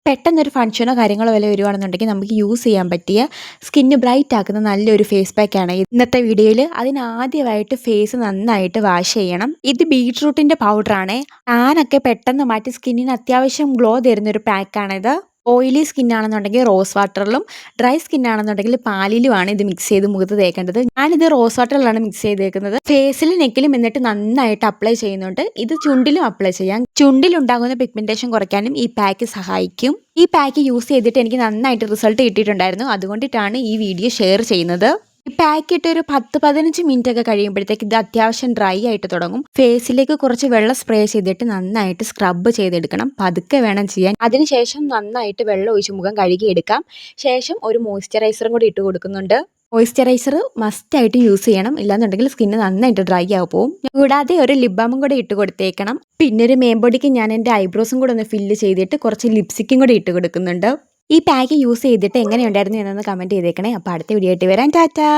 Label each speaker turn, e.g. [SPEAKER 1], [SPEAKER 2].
[SPEAKER 1] പെട്ടെന്നൊരു ഫംഗ്ഷനോ കാര്യങ്ങളോ വല്ല വരുവാണെന്നുണ്ടെങ്കിൽ നമുക്ക് യൂസ് ചെയ്യാൻ പറ്റിയ സ്കിന്ന് ബ്രൈറ്റ് ആക്കുന്ന നല്ലൊരു ഫേസ് പാക്കാണ് ഇന്നത്തെ വീഡിയോയിൽ. അതിനാദ്യമായിട്ട് ഫേസ് നന്നായിട്ട് വാഷ് ചെയ്യണം. ഇത് ബീട്രൂട്ടിൻ്റെ പൗഡറാണ്. ടാനൊക്കെ പെട്ടെന്ന് മാറ്റി സ്കിന്നിന് അത്യാവശ്യം ഗ്ലോ തരുന്നൊരു പാക്കാണിത്. ഓയിലി സ്കിന്നാണെന്നുണ്ടെങ്കിൽ റോസ് വാട്ടറിലും ഡ്രൈ സ്കിന്നാണെന്നുണ്ടെങ്കിൽ പാലിലുമാണ് ഇത് മിക്സ് ചെയ്ത് മുഖത്ത് തേക്കേണ്ടത്. ഞാനിത് റോസ് വാട്ടറിലാണ് മിക്സ് ചെയ്തേക്കുന്നത്. ഫേസിലും നെക്കിലും എന്നിട്ട് നന്നായിട്ട് അപ്ലൈ ചെയ്യുന്നുണ്ട്. ഇത് ചുണ്ടിലും അപ്ലൈ ചെയ്യാം. ചുണ്ടിലുണ്ടാകുന്ന പിഗ്മെന്റേഷൻ കുറയ്ക്കാനും ഈ പാക്ക് സഹായിക്കും. ഈ പാക്ക് യൂസ് ചെയ്തിട്ട് എനിക്ക് നന്നായിട്ട് റിസൾട്ട് കിട്ടിയിട്ടുണ്ടായിരുന്നു. അതുകൊണ്ടിട്ടാണ് ഈ വീഡിയോ ഷെയർ ചെയ്യുന്നത്. ഈ പാക്ക് ഇട്ട് ഒരു 10-15 മിനിറ്റ് ഒക്കെ കഴിയുമ്പോഴത്തേക്ക് ഇത് അത്യാവശ്യം ഡ്രൈ ആയിട്ട് തുടങ്ങും. ഫേസിലേക്ക് കുറച്ച് വെള്ളം സ്പ്രേ ചെയ്തിട്ട് നന്നായിട്ട് സ്ക്രബ് ചെയ്തെടുക്കണം. പതുക്കെ വേണം ചെയ്യാൻ. അതിനുശേഷം നന്നായിട്ട് വെള്ളം ഒഴിച്ച് മുഖം കഴുകിയെടുക്കാം. ശേഷം ഒരു മോയ്സ്ചറൈസറും കൂടി ഇട്ട് കൊടുക്കുന്നുണ്ട്. മോയ്സ്ചറൈസർ മസ്റ്റായിട്ട് യൂസ് ചെയ്യണം. ഇല്ലാന്നുണ്ടെങ്കിൽ സ്കിന്ന് നന്നായിട്ട് ഡ്രൈ ആവും പോകും. കൂടാതെ ഒരു ലിപ് ബാമും കൂടെ ഇട്ട് കൊടുത്തേക്കണം. പിന്നെ ഒരു മേംബോഡിക്ക് ഞാൻ എൻ്റെ ഐബ്രോസും കൂടെ ഒന്ന് ഫില്ല് ചെയ്തിട്ട് കുറച്ച് ലിപ്സ്റ്റിക്കും കൂടി ഇട്ട് കൊടുക്കുന്നുണ്ട്. ഈ പാക്ക് യൂസ് ചെയ്തിട്ട് എങ്ങനെയുണ്ടായിരുന്നു എന്നൊന്ന് കമൻറ്റ് ചെയ്തേക്കണേ. അപ്പോൾ അടുത്ത വീഡിയോ ആയിട്ട് വരാം. ടാറ്റാ.